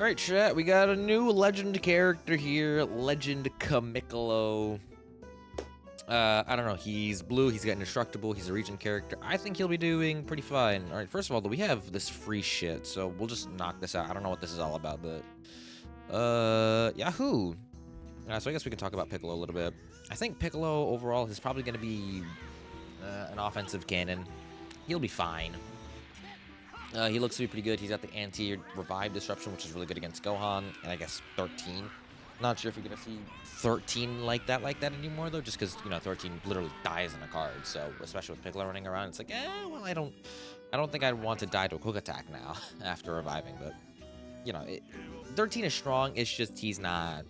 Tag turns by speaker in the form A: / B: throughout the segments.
A: Alright, chat, we got a new legend character here, Legend Piccolo. I don't know, he's blue, he's got indestructible, he's a region character. I think he'll be doing pretty fine. Alright, first of all, though, we have this free shit, so we'll just knock this out. I don't know what this is all about, but... Yahoo! So I guess we can talk about Piccolo a little bit. I think Piccolo, overall, is probably going to be an offensive cannon. He'll be fine. He looks to be pretty good. He's got the anti-revive disruption, which is really good against Gohan, and I guess 13. Not sure if you're going to see 13 like that anymore, though, just because, you know, 13 literally dies in a card, so, especially with Piccolo running around, it's like, well, I don't think I'd want to die to a quick attack now, after reviving, but, you know, 13 is strong, it's just he's not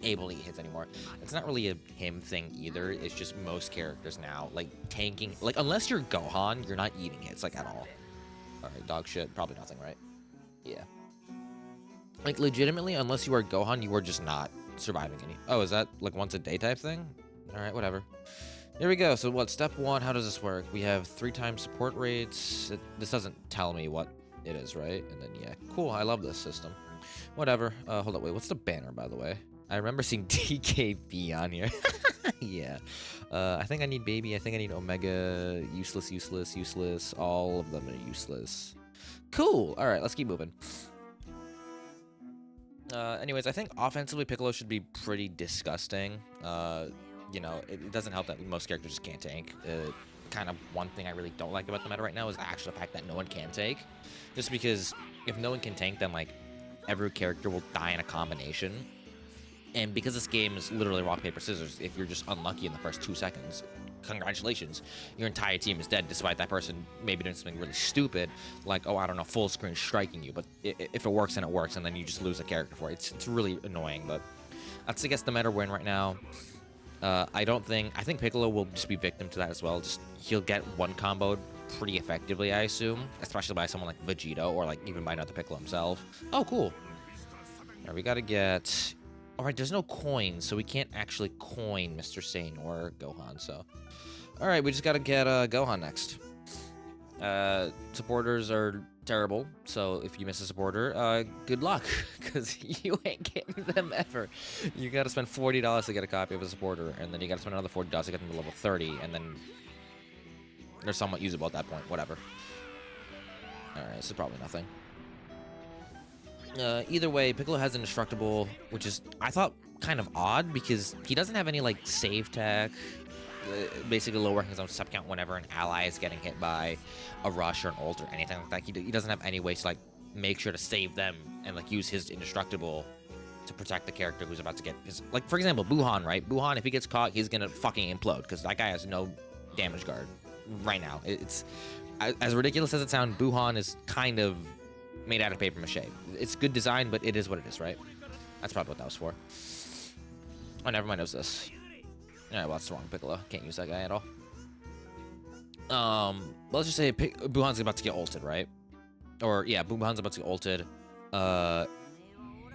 A: able to eat hits anymore. It's not really a him thing either, it's just most characters now, like, tanking, like, unless you're Gohan, you're not eating hits, like, at all. Alright, dog shit, probably nothing, right? Yeah. Like, legitimately, unless you are Gohan, you are just not surviving any. Oh, is that, like, once a day type thing? Alright, whatever. There we go. So, what, step 1, how does this work? We have 3 times support rates. This doesn't tell me what it is, right? And then, yeah, cool, I love this system. Whatever. Hold up, wait, what's the banner, by the way? I remember seeing DKB on here. Yeah. I think I need baby. I think I need omega. Useless, useless, useless. All of them are useless. Cool. All right, let's keep moving. Anyways, I think offensively Piccolo should be pretty disgusting. You know, it doesn't help that most characters just can't tank. Kind of one thing I really don't like about the meta right now is actually the fact that no one can tank. Just because if no one can tank, then like every character will die in a combination. And because this game is literally rock, paper, scissors, if you're just unlucky in the first 2 seconds, congratulations, your entire team is dead, despite that person maybe doing something really stupid, like, oh, I don't know, full screen striking you. But if it works, then it works, and then you just lose a character for it. It's really annoying, but that's, I guess, the meta we're in right now. I think Piccolo will just be victim to that as well. Just, he'll get one comboed pretty effectively, I assume, especially by someone like Vegito, or like even by another Piccolo himself. Oh, cool. Now we gotta get... Alright, there's no coins, so we can't actually coin Mr. Saiyan or Gohan, so... Alright, we just gotta get Gohan next. Supporters are terrible, so if you miss a supporter, good luck, because you ain't getting them ever. You gotta spend $40 to get a copy of a supporter, and then you gotta spend another $40 to get them to level 30, and then... they're somewhat usable at that point, whatever. Alright, this is probably nothing. Either way, Piccolo has indestructible, which is, I thought, kind of odd, because he doesn't have any, like, save tech, basically lowering his own step count whenever an ally is getting hit by a rush or an ult or anything like that. He doesn't have any way to, like, make sure to save them and, like, use his indestructible to protect the character who's about to get his... Like, for example, Buhan, right? Buhan, if he gets caught, he's gonna fucking implode, because that guy has no damage guard right now. It's... As ridiculous as it sounds, Buhan is kind of... made out of paper mache. It's good design, but it is what it is, right? That's probably what that was for. Oh, never mind, it was this. Alright, well, that's the wrong Piccolo. Can't use that guy at all. Let's just say Buhan's about to get ulted, right? Or, yeah, Buhan's about to get ulted.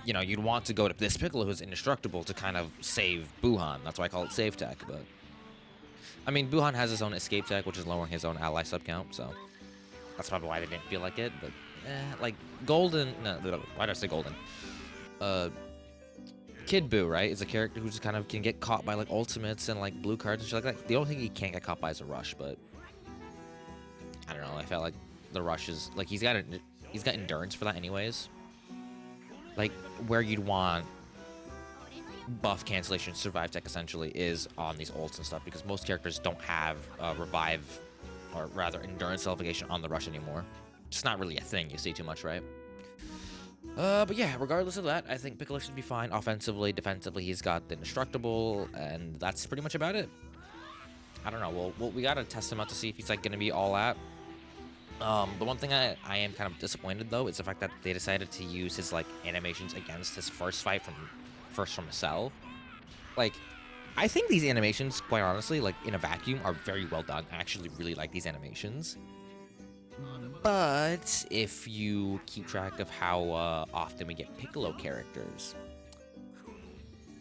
A: You know, you'd want to go to this Piccolo who's indestructible to kind of save Buhan. That's why I call it save tech, but... I mean, Buhan has his own escape tech, which is lowering his own ally sub count, so... That's probably why they didn't feel like it, but... like, Golden... No, why did I say Golden? Kid Buu, right, is a character who just kind of can get caught by, like, ultimates and, like, blue cards and shit like that. The only thing he can't get caught by is a rush, but... I don't know, I felt like the rush is... Like, he's got endurance for that anyways. Like, where you'd want buff cancellation survive tech, essentially, is on these ults and stuff, because most characters don't have revive, or rather, endurance elevation on the rush anymore. It's not really a thing you see too much, right? But yeah, regardless of that, I think Piccolo should be fine. Offensively, defensively, he's got the indestructible, and that's pretty much about it. I don't know, we gotta test him out to see if he's, like, gonna be all out. The one thing I am kind of disappointed, though, is the fact that they decided to use his, like, animations against his first fight from Cell. Like, I think these animations, quite honestly, like, in a vacuum, are very well done. I actually really like these animations. But if you keep track of how often we get Piccolo characters,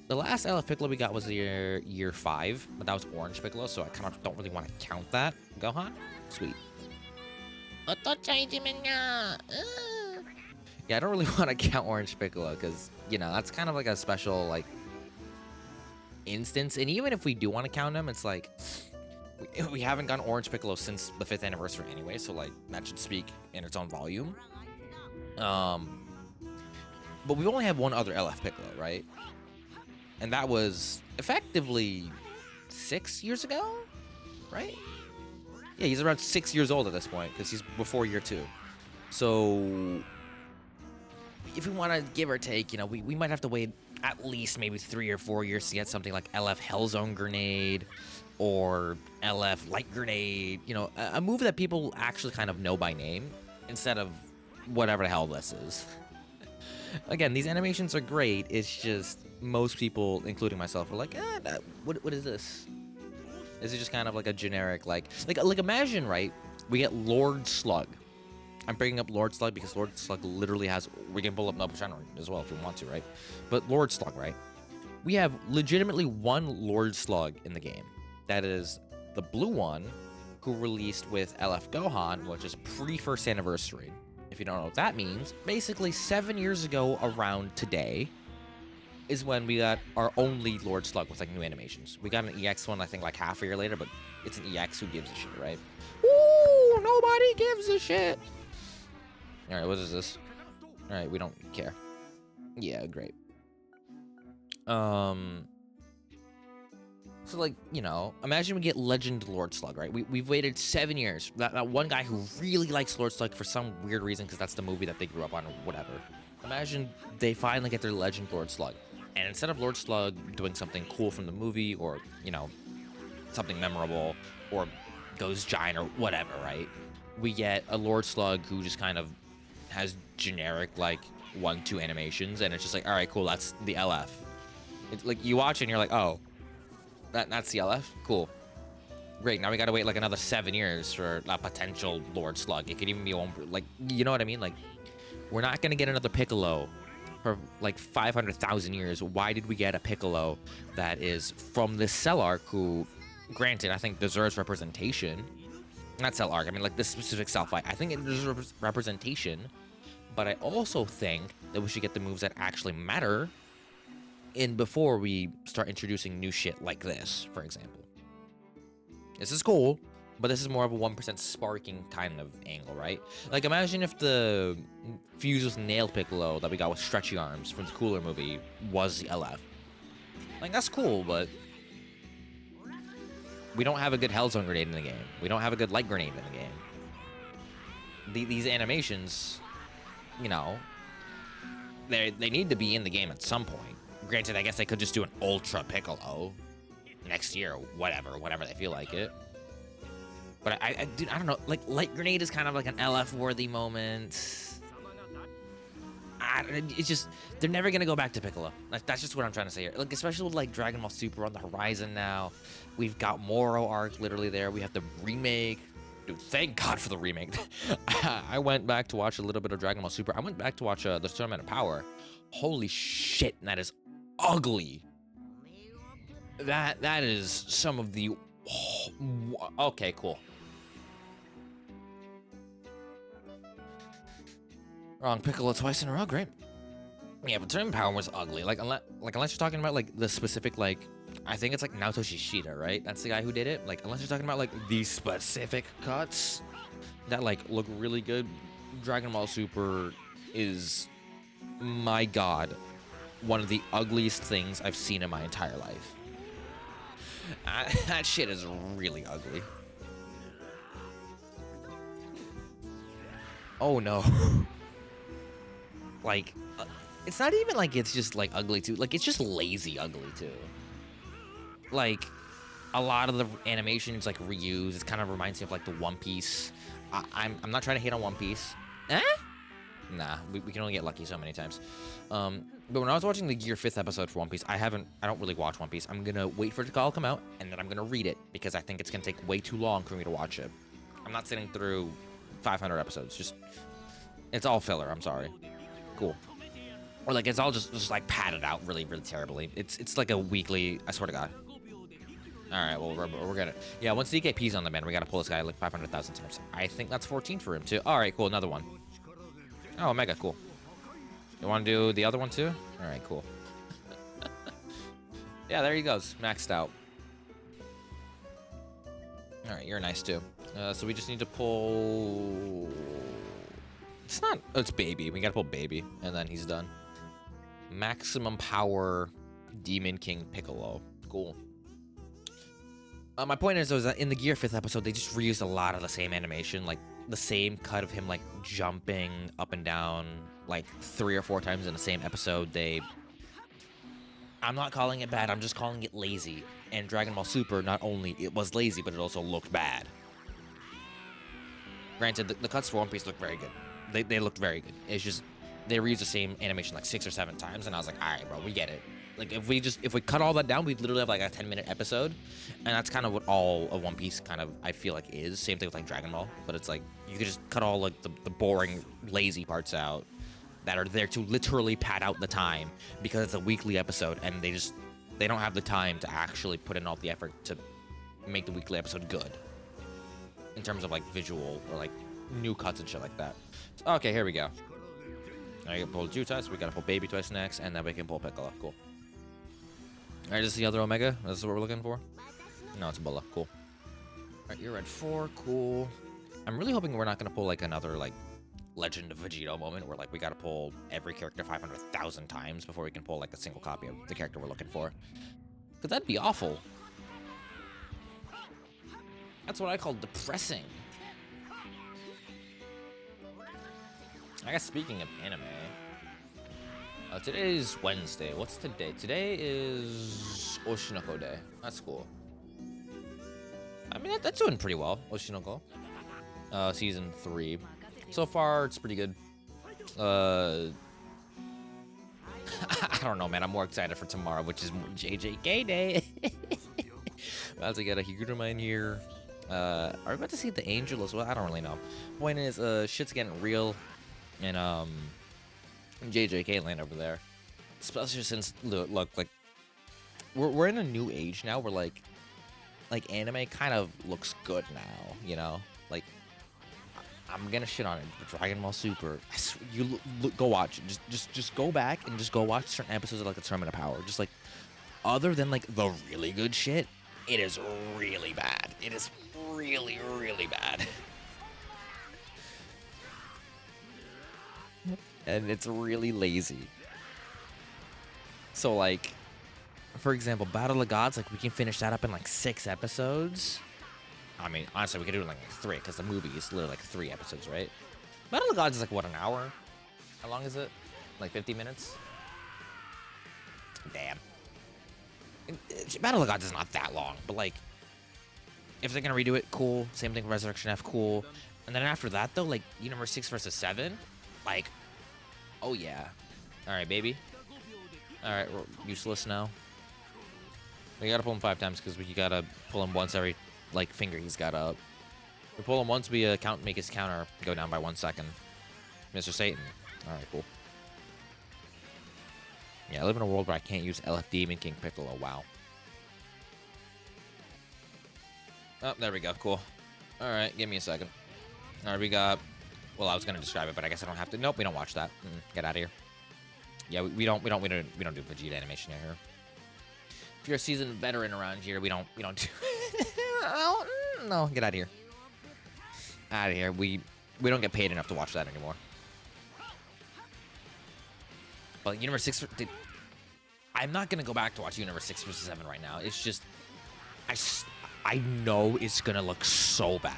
A: the last LF Piccolo we got was year 5, but that was Orange Piccolo, so I kind of don't really want to count that. Gohan? Sweet. Yeah, I don't really want to count Orange Piccolo because, you know, that's kind of like a special, like, instance. And even if we do want to count him, it's like, we haven't gotten Orange Piccolo since the 5th anniversary anyway, so, like, that should speak in its own volume. But we only have one other LF Piccolo, right? And that was effectively 6 years ago, right? Yeah, he's around 6 years old at this point because he's before year 2. So if we want to give or take, you know, we might have to wait at least maybe 3 or 4 years to get something like LF Hellzone Grenade or LF Light Grenade, you know, a move that people actually kind of know by name instead of whatever the hell this is. Again, these animations are great. It's just most people, including myself, are like, what is this? Is it just kind of like a generic, like imagine, right? We get Lord Slug. I'm bringing up Lord Slug because Lord Slug literally has, we can pull up Noble Channel as well if we want to, right? But Lord Slug, right? We have legitimately one Lord Slug in the game. That is the blue one who released with LF Gohan, which is pre-1st anniversary. If you don't know what that means, basically 7 years ago around today is when we got our only Lord Slug with like new animations. We got an EX one, I think like half a year later, but it's an EX, who gives a shit, right? Ooh, nobody gives a shit. All right, what is this? All right, we don't care. Yeah, great. So, like, you know, imagine we get Legend Lord Slug, right? We've waited 7 years. That one guy who really likes Lord Slug for some weird reason, because that's the movie that they grew up on or whatever. Imagine they finally get their Legend Lord Slug. And instead of Lord Slug doing something cool from the movie or, you know, something memorable or goes giant or whatever, right? We get a Lord Slug who just kind of has generic, like, 1-2 animations. And it's just like, all right, cool, that's the LF. It's like, you watch it and you're like, oh, that's the LF? Cool. Great, now we gotta wait like another 7 years for a potential Lord Slug. It could even be one, like, you know what I mean? Like, we're not gonna get another Piccolo for like 500,000 years. Why did we get a Piccolo that is from this Cell arc who, granted, I think deserves representation? Not Cell arc, I mean like this specific Cell fight. I think it deserves representation, but I also think that we should get the moves that actually matter in before we start introducing new shit like this, for example. This is cool, but this is more of a 1% sparking kind of angle, right? Like, imagine if the Fuseless Nail Piccolo that we got with stretchy arms from the Cooler movie was the LF. Like, that's cool, but we don't have a good Hellzone Grenade in the game. We don't have a good Light Grenade in the game. These animations, you know, they need to be in the game at some point. Granted, I guess they could just do an Ultra Piccolo next year, or whenever they feel like it. But I don't know. Like, Light Grenade is kind of like an LF-worthy moment. It's just, they're never gonna go back to Piccolo. Like, that's just what I'm trying to say here. Like, especially with like Dragon Ball Super on the horizon now. We've got Moro arc literally there. We have the remake. Dude, thank God for the remake. I went back to watch a little bit of Dragon Ball Super. I went back to watch the Tournament of Power. Holy shit, that is ugly. That is some of the... Okay, cool. Wrong Piccolo twice in a row, great. Yeah, but Tournament of Power was ugly. Like unless you're talking about like the specific, like, I think it's like Naoto Shishida, right? That's the guy who did it. Like, unless you're talking about like these specific cuts that like look really good, Dragon Ball Super is, my God, one of the ugliest things I've seen in my entire life. That shit is really ugly. Oh no. Like, it's not even like it's just like ugly too. Like, it's just lazy ugly too. Like, a lot of the animations like reused. It kind of reminds me of like the One Piece. I'm not trying to hate on One Piece. Nah, we can only get lucky so many times. But when I was watching the Gear 5th episode for One Piece, I don't really watch One Piece. I'm gonna wait for it to all come out, and then I'm gonna read it, because I think it's gonna take way too long for me to watch it. I'm not sitting through 500 episodes. Just, it's all filler, I'm sorry. Cool. Or like, it's all just like padded out really, really terribly. It's like a weekly, I swear to God. Alright, well, we're gonna... Yeah, once DKP's on the man, we gotta pull this guy like 500,000 times. I think that's 14 for him, too. Alright, cool, another one. Oh, Omega, cool. You want to do the other one too? All right, cool. Yeah, there he goes, maxed out. All right, you're nice too. So we just need to pull. It's not. Oh, it's baby. We gotta pull baby, and then he's done. Maximum power, Demon King Piccolo. Cool. My point is, though, is that in the Gear 5th episode, they just reused a lot of the same animation, like the same cut of him like jumping up and down like 3 or 4 times in the same episode. I'm not calling it bad, I'm just calling it lazy. And Dragon Ball Super, not only it was lazy, but it also looked bad. Granted, the cuts for One Piece look very good. They looked very good. It's just they reused the same animation like 6 or 7 times, and I was like, all right, bro, we get it. Like if we cut all that down, we'd literally have like a 10-minute episode, and that's kind of what all of One Piece kind of I feel like is. Same thing with like Dragon Ball, but it's like you could just cut all like the boring, lazy parts out that are there to literally pad out the time because it's a weekly episode, and they don't have the time to actually put in all the effort to make the weekly episode good in terms of like visual or like new cuts and shit like that. So, okay, here we go. I can pull Ju twice. We gotta pull Baby twice next, and then we can pull Piccolo. Cool. All right, this is the other Omega. This is what we're looking for. No, it's Bulla. Cool. All right, you're at 4. Cool. I'm really hoping we're not gonna pull like another like Legend of Vegito moment where like we gotta pull every character 500,000 times before we can pull like a single copy of the character we're looking for. Cause that'd be awful. That's what I call depressing. I guess speaking of anime, today is Wednesday. What's today? Today is Oshinoko Day. That's cool. I mean, that's doing pretty well, Oshinoko. Season 3. So far, it's pretty good. I don't know, man. I'm more excited for tomorrow, which is JJK Day. About to get a Higuruma in here. Are we about to see the Angel as well? I don't really know. Point is, shit's getting real in JJK land over there. Especially since, look, like, we're in a new age now where, like anime kind of looks good now, you know? Like, I'm gonna shit on it, but Dragon Ball Super, you go watch it. Just go back and just go watch certain episodes of, like, the Tournament of Power. Just, like, other than, like, the really good shit, it is really bad. It is really, really bad. And it's really lazy. So, like, for example, Battle of Gods, like, we can finish that up in, like, 6 episodes. I mean, honestly, we could do it in, like, 3, because the movie is literally, like, 3 episodes, right? Battle of Gods is, like, what, an hour? How long is it? Like, 50 minutes? Damn. Battle of Gods is not that long, but, like, if they're gonna redo it, cool. Same thing with Resurrection F, cool. And then after that, though, like, Universe 6 versus 7, like, oh, yeah. All right, baby. All right, we're useless now. We gotta pull him 5 times because we gotta pull him once every, like, finger he's got up. We pull him once, we make his counter go down by 1 second. Mr. Satan. All right, cool. Yeah, I live in a world where I can't use LF Demon King Piccolo. Wow. Oh, there we go. Cool. All right, give me a second. All right, we got. Well, I was gonna describe it, but I guess I don't have to. Nope, we don't watch that. Get out of here. Yeah, we don't do Vegeta animation here. If you're a seasoned veteran around here, we don't do. No, get out of here. Out of here. We don't get paid enough to watch that anymore. But Universe 6, I'm not gonna go back to watch Universe 6 versus 7 right now. It's just, I know it's gonna look so bad.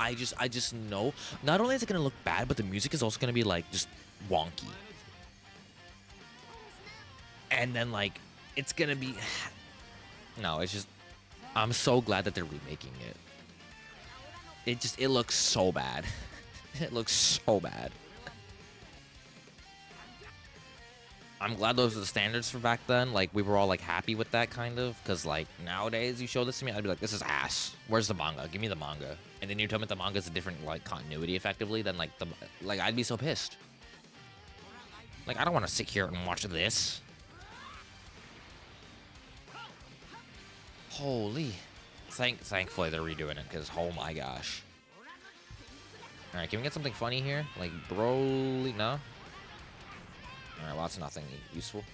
A: I just know. Not only is it gonna look bad, but the music is also gonna be like just wonky. And then like it's gonna be. No, it's just. I'm so glad that they're remaking it. It looks so bad. It looks so bad. I'm glad those are the standards for back then. Like, we were all, like, happy with that, kind of. Because, like, nowadays, you show this to me, I'd be like, this is ass. Where's the manga? Give me the manga. And then you tell me the manga is a different, like, continuity, effectively. Then, like, I'd be so pissed. Like, I don't want to sit here and watch this. Holy. Thankfully, they're redoing it, because, oh my gosh. Alright, can we get something funny here? Like, Broly? No? Alright, well, that's nothing useful.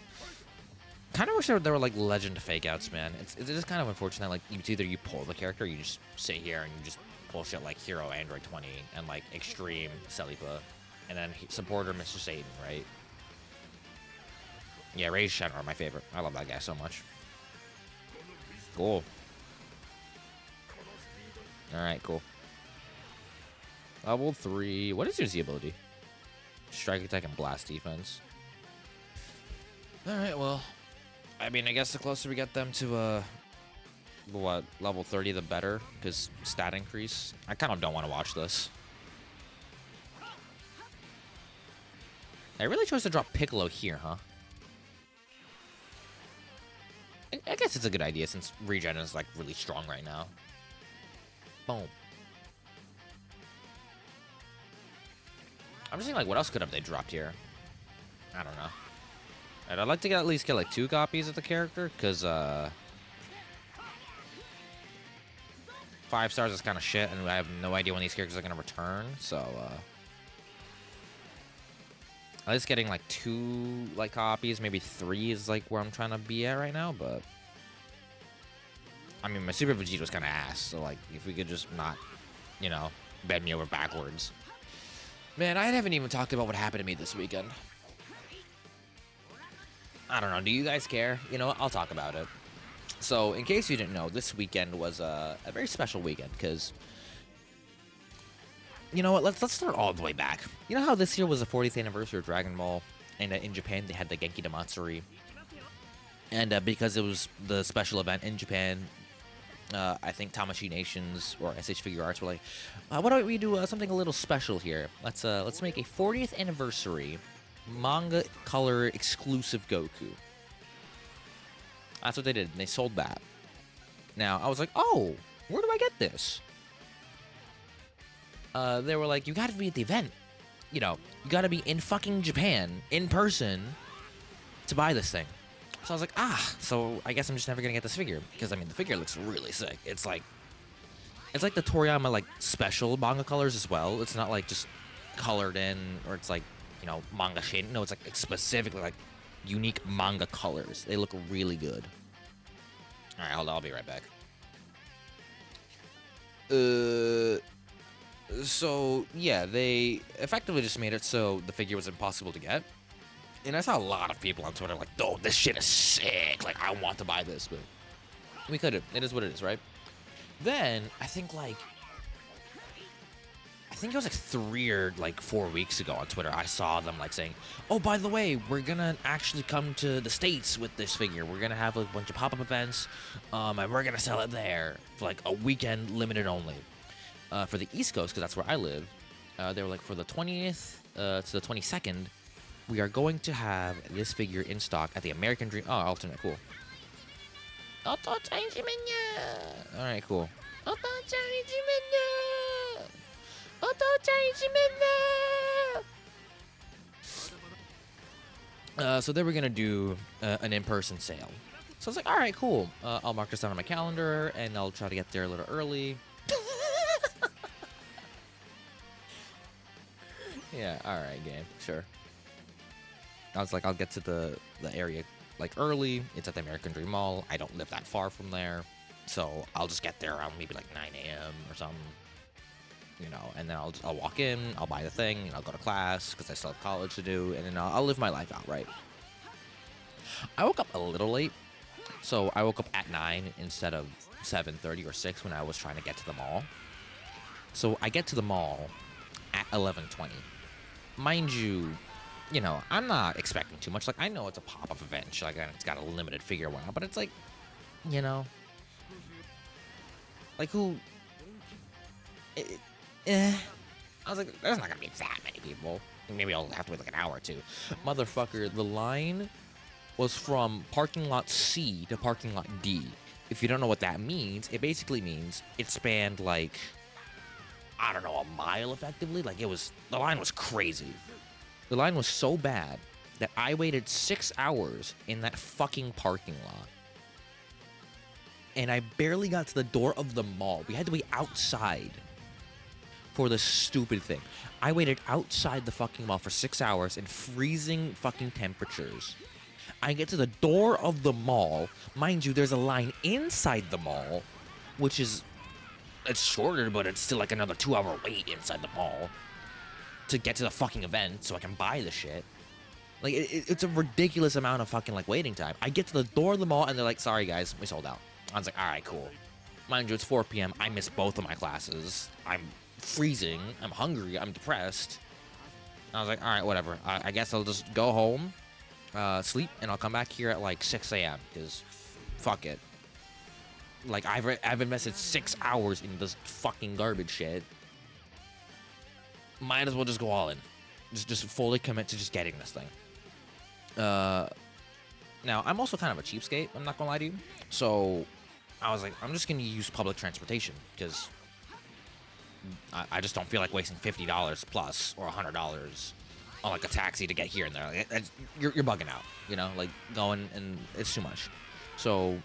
A: Kind of wish there were, like, legend fake outs, man. It's just kind of unfortunate. Like, it's either you pull the character, or you just sit here and you just pull shit like Hero Android 20 and, like, Extreme Celipa. And then supporter Mr. Satan, right? Yeah, Rage Shenron are my favorite. I love that guy so much. Cool. Alright, cool. Level 3. What is your Z ability? Strike attack and blast defense. Alright, well. I mean, I guess the closer we get them to, what, level 30, the better. Because stat increase. I kind of don't want to watch this. I really chose to drop Piccolo here, huh? I guess it's a good idea since regen is, like, really strong right now. Boom. I'm just thinking, like, what else could have they dropped here? I don't know. And I'd like to at least get, like, 2 copies of the character, because, 5 stars is kind of shit, and I have no idea when these characters are going to return, so, at least getting, like, 2, like, copies, maybe 3 is, like, where I'm trying to be at right now, but... I mean, my Super Vegeta was kind of ass, so, like, if we could just not, you know, bend me over backwards. Man, I haven't even talked about what happened to me this weekend. I don't know, do you guys care? You know what, I'll talk about it. So, in case you didn't know, this weekend was a very special weekend, because... You know what, let's start all the way back. You know how this year was the 40th anniversary of Dragon Ball, and in Japan they had the Genki Damatsuri? And because it was the special event in Japan, I think Tamashii Nations or SH Figure Arts were like, why don't we do something a little special here? Let's make a 40th anniversary manga color exclusive Goku. That's what they did, and they sold that. Now, I was like, oh, where do I get this? They were like, you gotta be at the event. You know, you gotta be in fucking Japan, in person, to buy this thing. So I was like, so I guess I'm just never gonna get this figure. Because, I mean, the figure looks really sick. It's like the Toriyama, like, special manga colors as well. It's not, like, just colored in, or it's, like, you know, manga shade. No, it's specifically, like, unique manga colors. They look really good. Alright, hold on, I'll be right back. So, yeah, they effectively just made it so the figure was impossible to get. And I saw a lot of people on Twitter like, oh, this shit is sick. Like, I want to buy this, but we couldn't. It is what it is, right? Then, I think it was like 3 or like 4 weeks ago on Twitter, I saw them like saying, oh, by the way, we're gonna actually come to the States with this figure. We're gonna have a bunch of pop-up events, and we're gonna sell it there for like a weekend, limited only. For the East Coast, because that's where I live, they were like, for the 20th to the 22nd, we are going to have this figure in stock at the American Dream. Oh, alternate, cool. Alright, cool. So they were gonna do an in-person sale. So I was like, alright, cool. I'll mark this down on my calendar, and I'll try to get there a little early. Yeah, alright, game. Sure. I was like, I'll get to the area, like, early. It's at the American Dream Mall. I don't live that far from there. So I'll just get there around maybe, like, 9 a.m. or something. You know, and then I'll walk in, I'll buy the thing, and I'll go to class, because I still have college to do, and then I'll live my life out, right? I woke up a little late. So I woke up at 9 instead of 7:30 or 6 when I was trying to get to the mall. So I get to the mall at 11:20. Mind you, you know, I'm not expecting too much. Like, I know it's a pop-up event. Like, it's got a limited figure one, but it's like, you know, like, who... I was like, there's not gonna be that many people. Maybe I'll have to wait like an hour or two. Motherfucker, the line was from parking lot C to parking lot D. If you don't know what that means, it basically means it spanned, like, I don't know, a mile effectively. Like, the line was crazy. The line was so bad that I waited 6 hours in that fucking parking lot. And I barely got to the door of the mall. We had to wait outside for this stupid thing. I waited outside the fucking mall for 6 hours in freezing fucking temperatures. I get to the door of the mall. Mind you, there's a line inside the mall, which is, it's shorter, but it's still like another 2-hour wait inside the mall to get to the fucking event so I can buy the shit. Like, it's a ridiculous amount of fucking, like, waiting time. I get to the door of the mall, and they're like, sorry, guys, we sold out. I was like, all right, cool. Mind you, it's 4 p.m. I missed both of my classes. I'm freezing. I'm hungry. I'm depressed. I was like, all right, whatever. I guess I'll just go home, sleep, and I'll come back here at, like, 6 a.m. Because fuck it. Like, I've invested 6 hours in this fucking garbage shit. Might as well just go all in. Just fully commit to just getting this thing. Now, I'm also kind of a cheapskate, I'm not gonna lie to you. So, I was like, I'm just gonna use public transportation, because I just don't feel like wasting $50 plus or $100 on, like, a taxi to get here and there. Like, you're bugging out, you know? Like, going, and it's too much. So,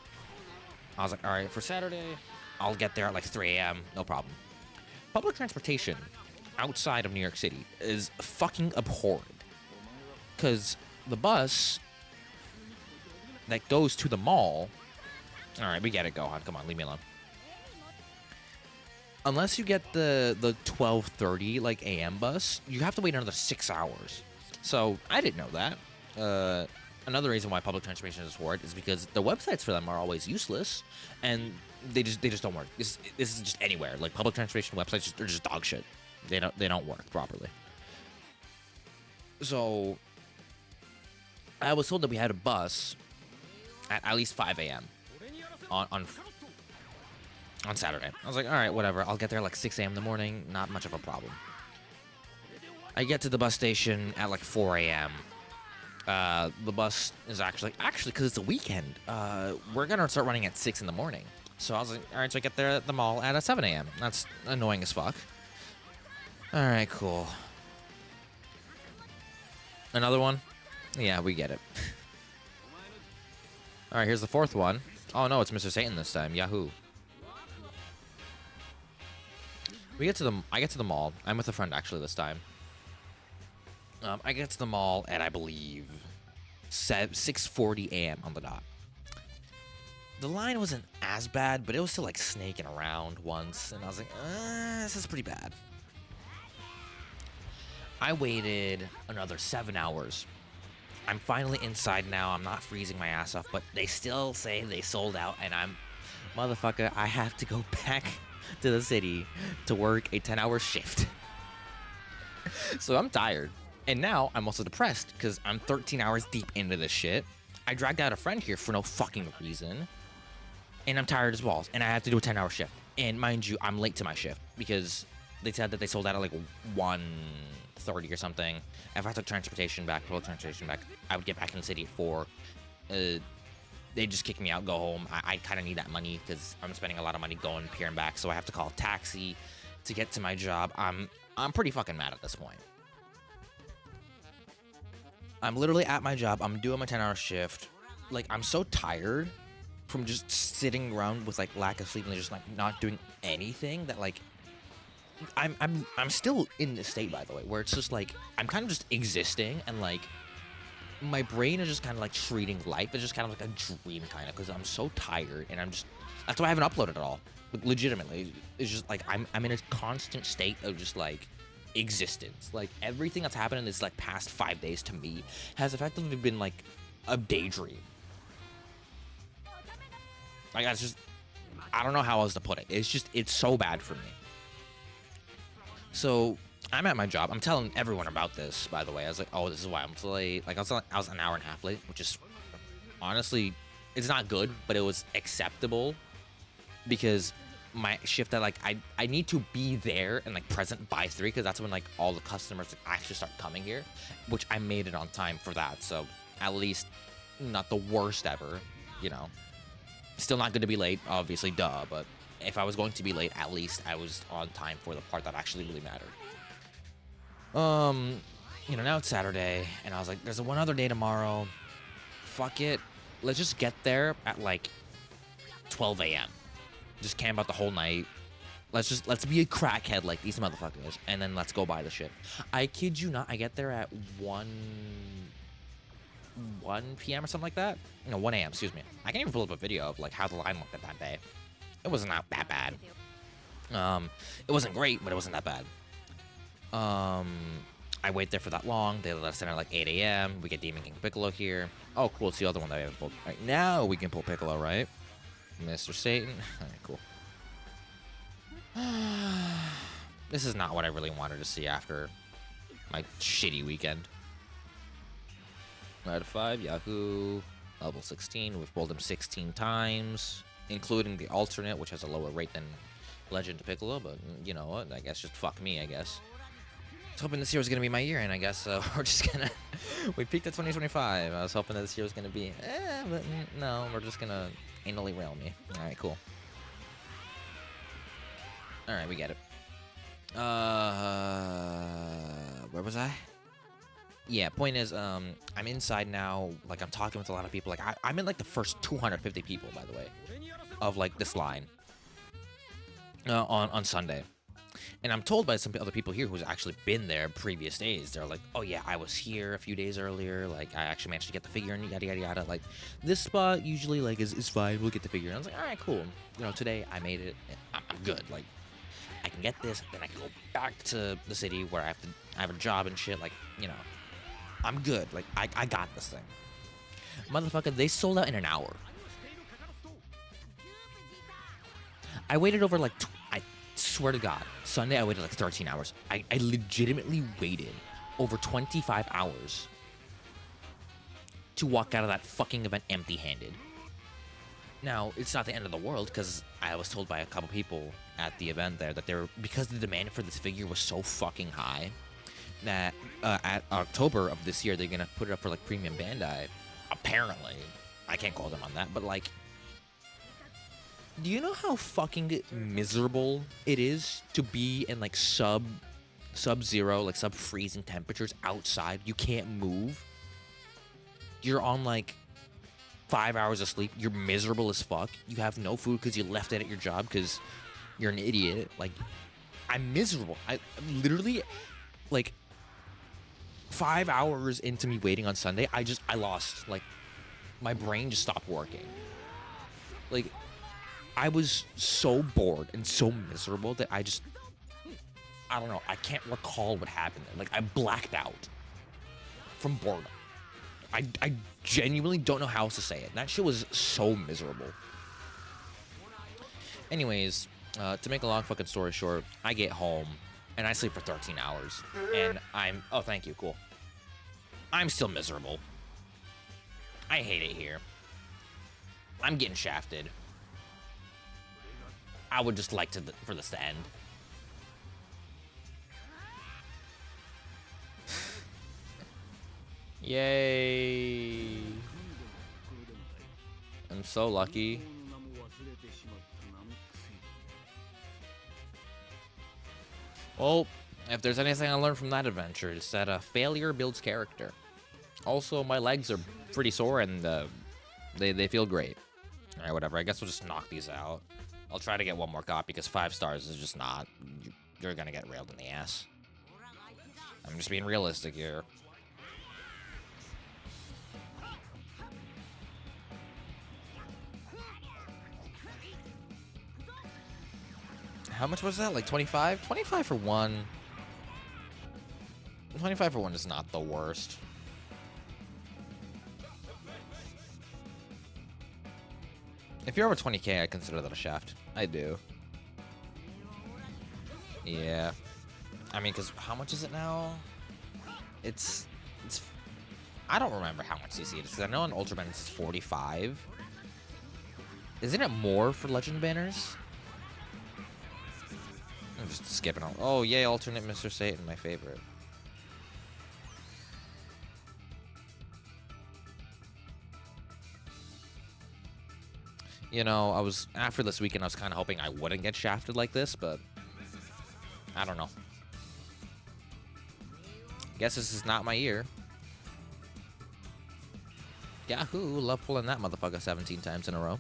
A: I was like, all right, for Saturday, I'll get there at, like, 3 a.m., no problem. Public transportation outside of New York City is fucking abhorrent. Because the bus that goes to the mall... Alright, we get it, Gohan. Come on, leave me alone. Unless you get the 12:30, like, a.m. bus, you have to wait another 6 hours. So, I didn't know that. Another reason why public transportation is horrid is because the websites for them are always useless, and they just don't work. This is just anywhere. Like, public transportation websites, they're just dog shit. They don't work properly. So, I was told that we had a bus at least 5 a.m. on Saturday. I was like, all right, whatever. I'll get there like 6 a.m. in the morning. Not much of a problem. I get to the bus station at like 4 a.m. The bus is actually, because it's a weekend, we're going to start running at 6 in the morning. So I was like, all right, so I get there at the mall at 7 a.m. That's annoying as fuck. All right, cool. Another one? Yeah, we get it. All right, here's the fourth one. Oh, no, it's Mr. Satan this time. Yahoo. I get to the mall. I'm with a friend, actually, this time. I get to the mall at, I believe, 6:40 a.m. on the dot. The line wasn't as bad, but it was still, like, snaking around once. And I was like, this is pretty bad. I waited another 7 hours. I'm finally inside now. I'm not freezing my ass off, but they still say they sold out, and motherfucker, I have to go back to the city to work a 10-hour shift. So I'm tired. And now I'm also depressed because I'm 13 hours deep into this shit. I dragged out a friend here for no fucking reason. And I'm tired as balls. And I have to do a 10-hour shift. And mind you, I'm late to my shift because they said that they sold out at like 1:30 or something. If I took transportation back, public transportation back, I would get back in the city at 4. They just kick me out, go home. I kind of need that money because I'm spending a lot of money going here and back. So I have to call a taxi to get to my job. I'm pretty fucking mad at this point. I'm literally at my job. I'm doing my 10-hour shift. Like, I'm so tired from just sitting around with like lack of sleep and just like not doing anything that like I'm still in this state, by the way, where it's just like I'm kind of just existing and like my brain is just kind of like treating life as just kind of like a dream, kind of, because I'm so tired and that's why I haven't uploaded at all. Like, legitimately, it's just like I'm in a constant state of just like existence. Like everything that's happened in this like past 5 days to me has effectively been like a daydream. Like I don't know how else to put it. It's so bad for me. So I'm at my job. I'm telling everyone about this, by the way. I was like, oh, this is why I'm so late. Like I was an hour and a half late, which is honestly, it's not good, but it was acceptable because my shift that like I need to be there and like present by 3 because that's when like all the customers like, actually start coming here, which I made it on time for that. So at least not the worst ever, you know. Still not good to be late, obviously, duh, but if I was going to be late, at least I was on time for the part that actually really mattered. You know, now it's Saturday, and I was like, there's one other day tomorrow. Fuck it. Let's just get there at like 12 a.m. Just camp out the whole night. Let's be a crackhead like these motherfuckers, and then let's go buy the shit. I kid you not, I get there at 1 p.m. or something like that. No, 1 a.m. Excuse me. I can even pull up a video of like how the line looked at that day. It wasn't that bad. It wasn't great, but it wasn't that bad. I wait there for that long. They let us in at like 8 a.m. We get Demon King Piccolo here. Oh, cool. It's the other one that I haven't pulled. All right, now we can pull Piccolo, right? Mr. Satan. All right, cool. This is not what I really wanted to see after my shitty weekend. Out of 5, Yahoo. Level 16. We've pulled him 16 times, including the alternate, which has a lower rate than Legend Piccolo, but you know what? I guess just fuck me, I guess. I was hoping this year was going to be my year, and I guess we're just going to... We peaked at 2025. I was hoping that this year was going to be... but no, we're just going to anally rail me. Alright, cool. Alright, we get it. Where was I? Yeah, point is, I'm inside now. Like, I'm talking with a lot of people. Like, I'm in, like, the first 250 people, by the way, of, like, this line on Sunday. And I'm told by some other people here who's actually been there previous days. They're like, oh, yeah, I was here a few days earlier. Like, I actually managed to get the figure and yada, yada, yada. Like, this spot usually, like, is fine. We'll get the figure. And I was like, all right, cool. You know, today I made it. I'm good. Like, I can get this. Then I can go back to the city where I have a job and shit. Like, you know, I'm good. Like, I got this thing. Motherfucker, they sold out in an hour. I waited over, like, I swear to God, Sunday I waited like 13 hours. I legitimately waited over 25 hours to walk out of that fucking event empty-handed. Now, it's not the end of the world, because I was told by a couple people at the event there that because the demand for this figure was so fucking high, that at October of this year, they're going to put it up for, like, Premium Bandai. Apparently. I can't call them on that, but, like, do you know how fucking miserable it is to be in, like, sub-zero, like, sub-freezing temperatures outside? You can't move. You're on, like, 5 hours of sleep. You're miserable as fuck. You have no food because you left it at your job because you're an idiot. Like, I'm miserable. I literally, like, 5 hours into me waiting on Sunday, I lost. Like, my brain just stopped working. Like, I was so bored and so miserable that I don't know. I can't recall what happened. Like, I blacked out from boredom. I genuinely don't know how else to say it. That shit was so miserable. Anyways, to make a long fucking story short, I get home and I sleep for 13 hours. And oh, thank you, cool. I'm still miserable. I hate it here. I'm getting shafted. I would just like for this to end. Yay. I'm so lucky. Well, if there's anything I learned from that adventure, it's that failure builds character. Also, my legs are pretty sore and they feel great. Alright, whatever. I guess we'll just knock these out. I'll try to get one more copy because 5 stars is just not. You're gonna get railed in the ass. I'm just being realistic here. How much was that? Like 25? 25 for one. 25 for one is not the worst. If you're over 20k, I consider that a shaft. I do. Yeah. I mean, because how much is it now? It's I don't remember how much CC it is, because I know on Ultra Banners it's 45. Isn't it more for Legend Banners? I'm just skipping on. Oh, yay, alternate Mr. Satan, my favorite. You know, after this weekend, I was kind of hoping I wouldn't get shafted like this, but I don't know. Guess this is not my year. Yahoo! Love pulling that motherfucker 17 times in a row.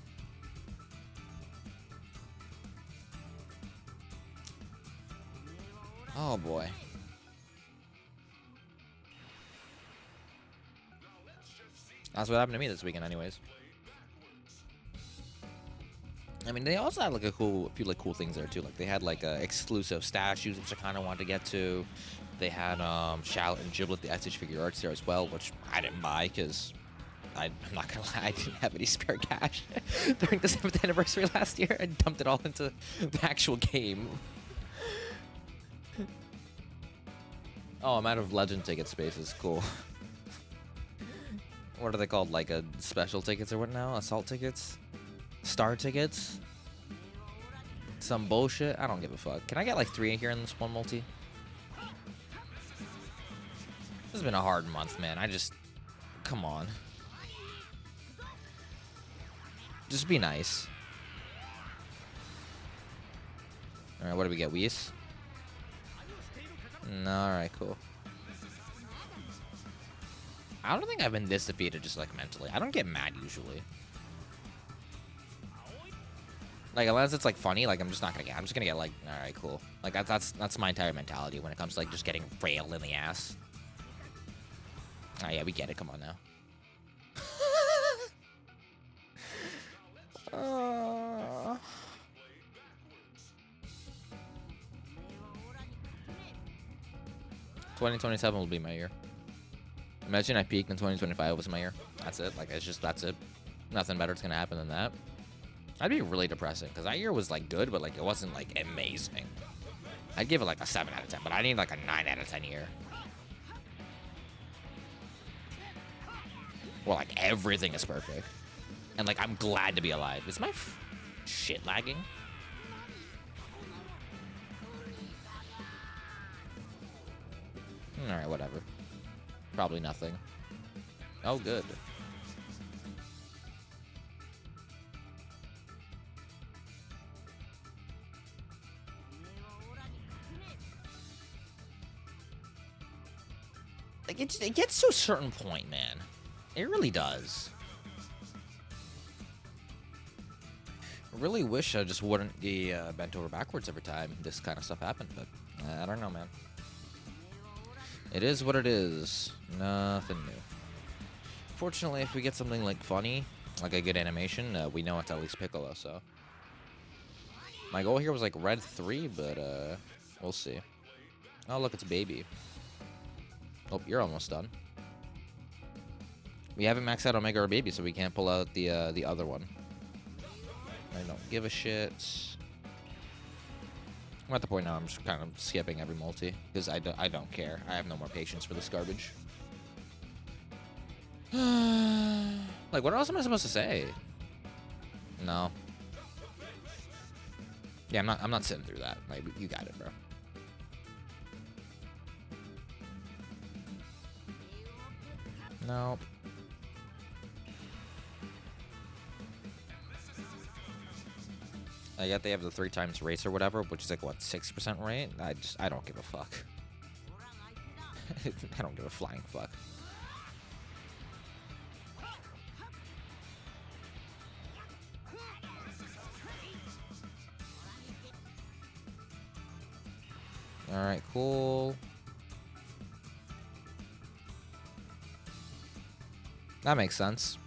A: Oh boy. That's what happened to me this weekend, anyways. I mean, they also had like a few like cool things there too. Like they had like exclusive statues, which I kind of wanted to get to. They had Shallot and Giblet, the SH figure arts there as well, which I didn't buy because I'm not gonna lie, I didn't have any spare cash during the 7th anniversary last year. I dumped it all into the actual game. Oh, I'm out of Legend ticket spaces. Cool. What are they called? Like special tickets or what now? Assault tickets? Star tickets? Some bullshit? I don't give a fuck. Can I get like 3 here in this one multi? This has been a hard month, man. Come on. Just be nice. Alright, what do we get? Whis? No, alright, cool. I don't think I've been this defeated just like mentally. I don't get mad usually. Like unless it's like funny, like I'm just gonna get like, alright, cool. Like that's my entire mentality when it comes to like just getting railed in the ass. Oh yeah, we get it. Come on now. 2027 will be my year. Imagine I peaked in 2025 was my year. That's it. Like that's it. Nothing better's gonna happen than that. That'd be really depressing because that year was like good, but like it wasn't like amazing. I'd give it like a 7 out of 10, but I need like a 9 out of 10 year. Well, like everything is perfect, and like I'm glad to be alive. Is my shit lagging? All right, whatever. Probably nothing. Oh, good. Like it gets to a certain point, man. It really does. I really wish I just wouldn't be bent over backwards every time this kind of stuff happened, but I don't know, man. It is what it is. Nothing new. Fortunately, if we get something like funny, like a good animation, we know it's at least Piccolo, so. My goal here was like red 3, but we'll see. Oh, look, it's Baby. Oh, you're almost done. We haven't maxed out Omega or Baby, so we can't pull out the other one. I don't give a shit. I'm at the point now I'm just kind of skipping every multi because I don't care. I have no more patience for this garbage. Like, what else am I supposed to say? No. Yeah, I'm not sitting through that. Like, you got it, bro. Nope. I get they have the 3 times race or whatever, which is like what, 6% rate? I don't give a fuck. I don't give a flying fuck. All right, cool. That makes sense.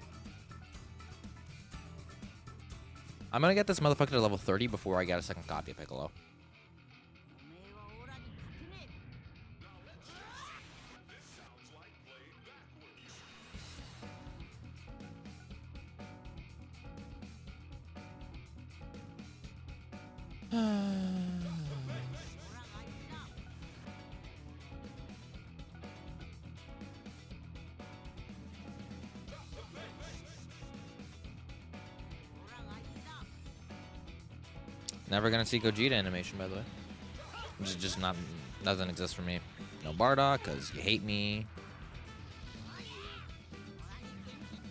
A: I'm gonna get this motherfucker to level 30 before I get a second copy of Piccolo. Never gonna see Gogeta animation, by the way. Just not, doesn't exist for me. No Bardock, cause you hate me.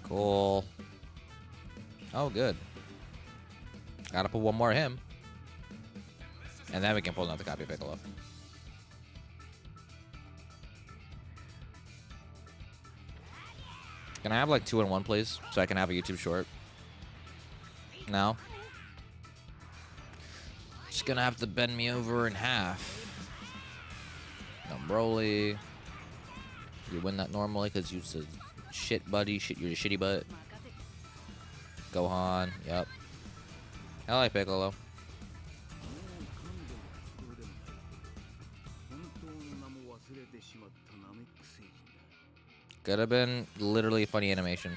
A: Cool. Oh, good. Gotta put one more of him. And then we can pull another copy of Piccolo. Can I have like 2 in 1, please? So I can have a YouTube short? No? Just gonna have to bend me over in half. Broly. You win that normally because you said shit buddy, you're a shitty butt. Gohan, yep. I like Piccolo. Could have been literally a funny animation.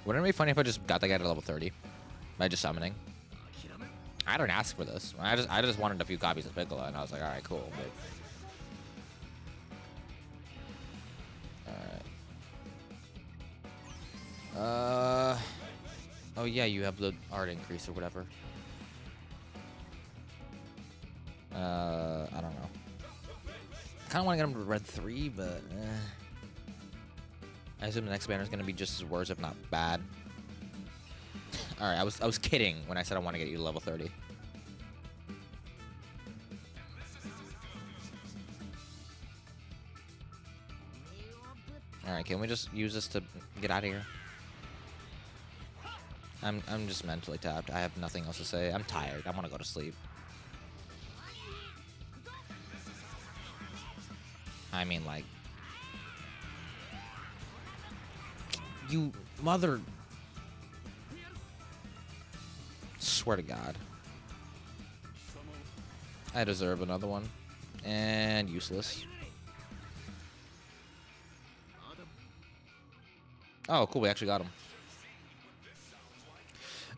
A: Wouldn't it be funny if I just got the guy to level 30 by just summoning? I don't ask for this. I just wanted a few copies of Piccolo, and I was like, all right, cool. All right. Oh yeah, you have the art increase or whatever. I don't know. I kind of want to get him to red 3, but I assume the next banner is going to be just as worse, if not bad. All right, I was kidding when I said I want to get you to level 30. All right, can we just use this to get out of here? I'm just mentally tapped. I have nothing else to say. I'm tired. I want to go to sleep. I mean, like, you mother. Swear to God. I deserve another one. And useless. Oh, cool. We actually got him.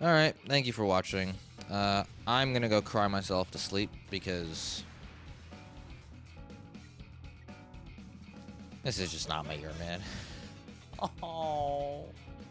A: Alright. Thank you for watching. I'm going to go cry myself to sleep because this is just not my year, man. Oh.